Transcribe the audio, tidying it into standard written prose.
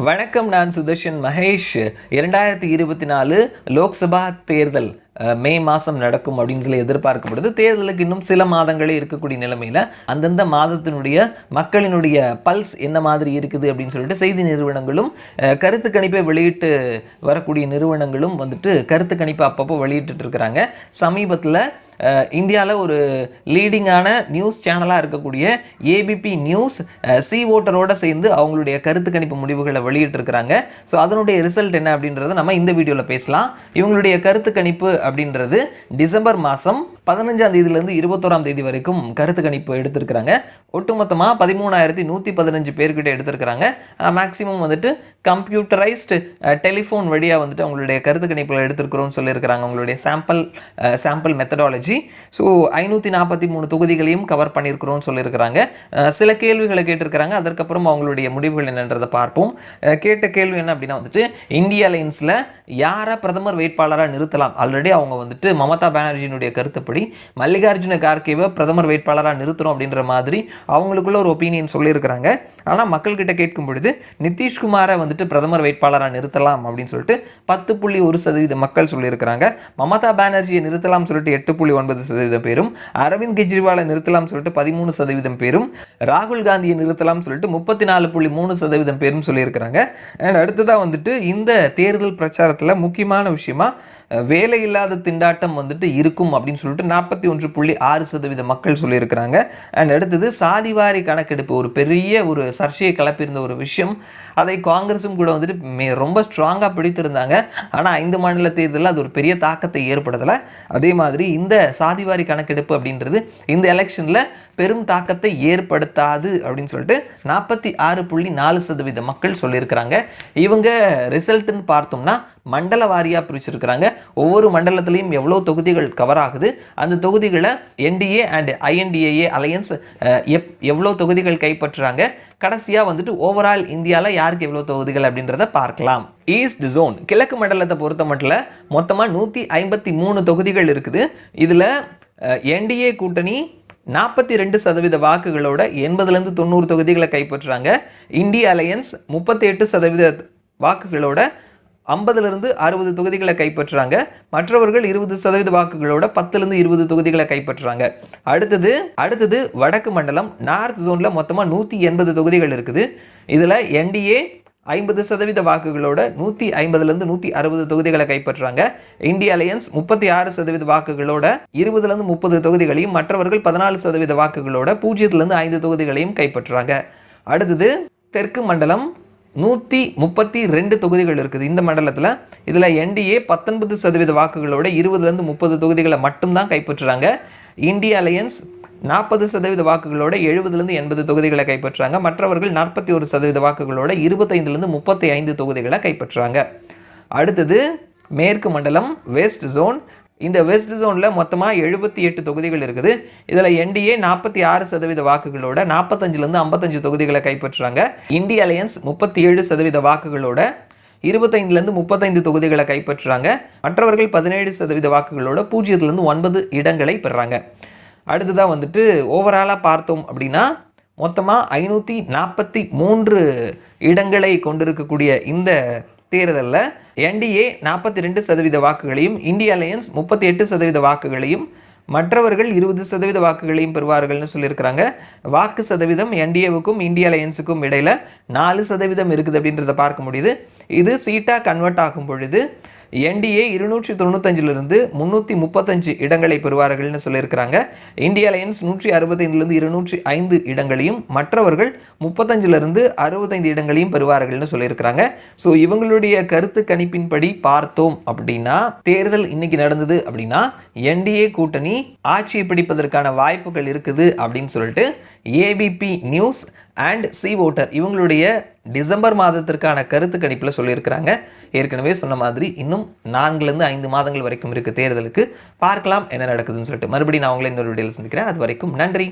வணக்கம். நான் சுதர்ஷன் மகேஷ். 2024 லோக்சபா தேர்தல் மே மாதம் நடக்கும் அப்படின்னு சொல்லி எதிர்பார்க்கப்படுது. தேர்தலுக்கு இன்னும் சில மாதங்களே இருக்கக்கூடிய நிலைமையில் அந்தந்த மாதத்தினுடைய மக்களினுடைய பல்ஸ் என்ன மாதிரி இருக்குது அப்படின்னு சொல்லிட்டு செய்தி நிறுவனங்களும் கருத்து கணிப்பை வெளியிட்டு வரக்கூடிய நிறுவனங்களும் வந்துட்டு கருத்து கணிப்பை அப்பப்போ வெளியிட்டு இருக்கிறாங்க. சமீபத்தில் இந்தியாவில் ஒரு லீடிங்கான நியூஸ் சேனலாக இருக்கக்கூடிய ஏபிபி நியூஸ் சி ஓட்டரோடு சேர்ந்து அவங்களுடைய கருத்து கணிப்பு முடிவுகளை வெளியிட்டிருக்கிறாங்க. ஸோ அதனுடைய ரிசல்ட் என்ன அப்படின்றத நம்ம இந்த வீடியோவில் பேசலாம். இவங்களுடைய கருத்து கணிப்பு அப்படின்றது டிசம்பர் மாதம் 15ஆம் தேதியிலேருந்து 21ஆம் தேதி வரைக்கும் கருத்து கணிப்பு எடுத்திருக்கிறாங்க. ஒட்டுமொத்தமாக 13,115 பேர்கிட்ட எடுத்திருக்கிறாங்க. மேக்ஸிமம் வந்துட்டு கம்ப்யூட்டரைஸ்டு டெலிஃபோன் வழியாக வந்துட்டு அவங்களுடைய கருத்து கணிப்பில் எடுத்திருக்கிறோம்னு சொல்லியிருக்கிறாங்க. அவங்களுடைய சாம்பிள் மெத்தடாலஜி. ஸோ 543 தொகுதிகளையும் கவர் பண்ணியிருக்கிறோம்னு சொல்லியிருக்கிறாங்க. சில கேள்விகளை கேட்டிருக்கிறாங்க. அதற்கப்புறம் அவங்களுடைய முடிவுகள் என்னன்றதை பார்ப்போம். கேட்ட கேள்வி என்ன அப்படின்னா வந்துட்டு இந்திய அலையன்ஸில் யாரை பிரதமர் வேட்பாளராக நிறுத்தலாம். ஆல்ரெடி அவங்க வந்துட்டு மமதா பானர்ஜியினுடைய கருத்துப்படி மல்லிகார்ஜுன கார்கேவை பிரதமர் வேட்பாளராக நிறுத்தணும் அப்படின்ற மாதிரி அவங்களுக்குள்ள ஒரு ஒப்பீனியன் சொல்லியிருக்கிறாங்க. ஆனால் மக்கள்கிட்ட கேட்கும் பொழுது நிதிஷ்குமாரை வந்துட்டு பிரதமர் வேட்பாளராக நிறுத்தலாம் அப்படின்னு சொல்லிட்டு 10.1% மக்கள் சொல்லியிருக்கிறாங்க. மமதா பானர்ஜியை நிறுத்தலாம் சொல்லிட்டு 8.9% பேரும், அரவிந்த் கெஜ்ரிவாலை நிறுத்தலாம் சொல்லிட்டு 13% பேரும், ராகுல் காந்தியை நிறுத்தலாம் சொல்லிட்டு 34.3% பேரும் சொல்லியிருக்கிறாங்க. அண்ட் அடுத்ததாக வந்துட்டு இந்த தேர்தல் பிரச்சாரத்தில் முக்கியமான விஷயமா வேலை இல்லாத திண்டாட்டம் வந்துட்டு இருக்கும் அப்படின்னு சொல்லிட்டு 41.6% மக்கள் சொல்லியிருக்கிறாங்க. அண்ட் அடுத்தது சாதிவாரி கணக்கெடுப்பு ஒரு பெரிய ஒரு சர்ச்சையை கிளப்பியிருந்த ஒரு விஷயம். அதை காங்கிரஸும் கூட வந்துட்டு ரொம்ப ஸ்ட்ராங்காக பிடித்திருந்தாங்க. ஆனால் 5 மாநில தேர்தலில் அது ஒரு பெரிய தாக்கத்தை ஏற்படுத்தலை. அதே மாதிரி இந்த சாதிவாரி கணக்கெடுப்பு அப்படின்றது இந்த எலெக்ஷனில் பெரும் தாக்கத்தை ஏற்படுத்தாது அப்படின்னு சொல்லிட்டு 46.4% மக்கள் சொல்லியிருக்கிறாங்க. இவங்க ரிசல்ட்டுன்னு பார்த்தோம்னா மண்டல வாரியாக பிரிச்சிருக்கிறாங்க. ஒவ்வொரு மண்டலத்திலையும் எவ்வளோ தொகுதிகள் கவர் ஆகுது, அந்த தொகுதிகளை என்டிஏ அண்ட் ஐஎன்டிஏ அலையன்ஸ் எவ்வளோ தொகுதிகள் கைப்பற்றுறாங்க, கடைசியாக வந்துட்டு ஓவரால் இந்தியாவில் யாருக்கு எவ்வளோ தொகுதிகள் அப்படின்றத பார்க்கலாம். ஈஸ்ட் ஜோன் கிழக்கு மண்டலத்தை பொறுத்த மட்டும் மொத்தமாக 153 தொகுதிகள் இருக்குது. இதில் என்டிஏ கூட்டணி 42% வாக்குகளோட 80லேருந்து 90 தொகுதிகளை கைப்பற்றுறாங்க. இந்திய அலையன்ஸ் 38% வாக்குகளோட 50லேருந்து 60 தொகுதிகளை கைப்பற்றுறாங்க. மற்றவர்கள் 20% வாக்குகளோட 10லேருந்து 20 தொகுதிகளை கைப்பற்றுறாங்க. அடுத்தது வடக்கு மண்டலம் நார்த் ஜோனில் மொத்தமாக 180 தொகுதிகள் இருக்குது. இதில் என்டிஏ 50% வாக்குகளோட 150லேருந்து 160 தொகுதிகளை கைப்பற்றுறாங்க. இந்திய அலையன்ஸ் 36% வாக்குகளோட 20லேருந்து 30 தொகுதிகளையும், மற்றவர்கள் 14% வாக்குகளோட 0லேருந்து 5 தொகுதிகளையும் கைப்பற்றுறாங்க. அடுத்தது தெற்கு மண்டலம் 132 தொகுதிகள் இருக்குது. இந்த மண்டலத்தில் இதில் என்டிஏ 19% வாக்குகளோட 20லேருந்து 30 தொகுதிகளை மட்டும்தான் கைப்பற்றுறாங்க. இந்திய அலையன்ஸ் 40% வாக்குகளோட 70லேருந்து 80 தொகுதிகளை கைப்பற்றுறாங்க. மற்றவர்கள் 41% வாக்குகளோட 25லேருந்து 35 தொகுதிகளை கைப்பற்றுறாங்க. அடுத்தது மேற்கு மண்டலம் வெஸ்ட் ஜோன். இந்த வெஸ்ட் ஜோனில் மொத்தமாக 78 தொகுதிகள் இருக்குது. இதில் என்டிஏ 46% வாக்குகளோட 45லேருந்து 55 தொகுதிகளை கைப்பற்றுறாங்க. இந்திய அலையன்ஸ் 37% வாக்குகளோட 25லேருந்து 35 தொகுதிகளை கைப்பற்றுறாங்க. மற்றவர்கள் 17% வாக்குகளோட 0லேருந்து 9 இடங்களை பெறாங்க. அடுத்ததாக வந்துட்டு ஓவராலாக பார்த்தோம் அப்படின்னா மொத்தமாக 543 இடங்களை கொண்டிருக்கக்கூடிய இந்த தேர்தலில் என்டிஏ 42% வாக்குகளையும், இந்திய அலையன்ஸ் 38% வாக்குகளையும், மற்றவர்கள் 20% வாக்குகளையும் பெறுவார்கள்னு சொல்லியிருக்கிறாங்க. வாக்கு சதவீதம் என்டிஏவுக்கும் இந்திய அலையன்ஸுக்கும் இடையில் 4% இருக்குது அப்படின்றத பார்க்க முடியுது. இது சீட்டாக கன்வெர்ட் ஆகும் பொழுது என்டிஏ 295லிருந்து 335 இடங்களை பெறுவார்கள்னு சொல்லியிருக்கிறாங்க. இந்திய அலையன்ஸ் 165லிருந்து 205 இடங்களையும், மற்றவர்கள் 35லிருந்து 65 இடங்களையும் பெறுவார்கள்னு சொல்லியிருக்கிறாங்க. ஸோ இவங்களுடைய கருத்து கணிப்பின்படி பார்த்தோம் அப்படின்னா தேர்தல் இன்னைக்கு நடந்தது அப்படின்னா என்டிஏ கூட்டணி ஆட்சியை பிடிப்பதற்கான வாய்ப்புகள் இருக்குது அப்படின்னு சொல்லிட்டு ABP news and C voter இவங்களுடைய டிசம்பர் மாதத்திற்கான கருத்து கணிப்பில் சொல்லியிருக்கிறாங்க. ஏற்கனவே சொன்ன மாதிரி இன்னும் 4லேருந்து 5 மாதங்கள் வரைக்கும் இருக்குது தேர்தலுக்கு. பார்க்கலாம் என்ன நடக்குதுன்னு சொல்லிட்டு. மறுபடியும் நான் உங்களை இன்னொரு வீடியோவில் சந்திக்கிறேன். அது வரைக்கும் நன்றி.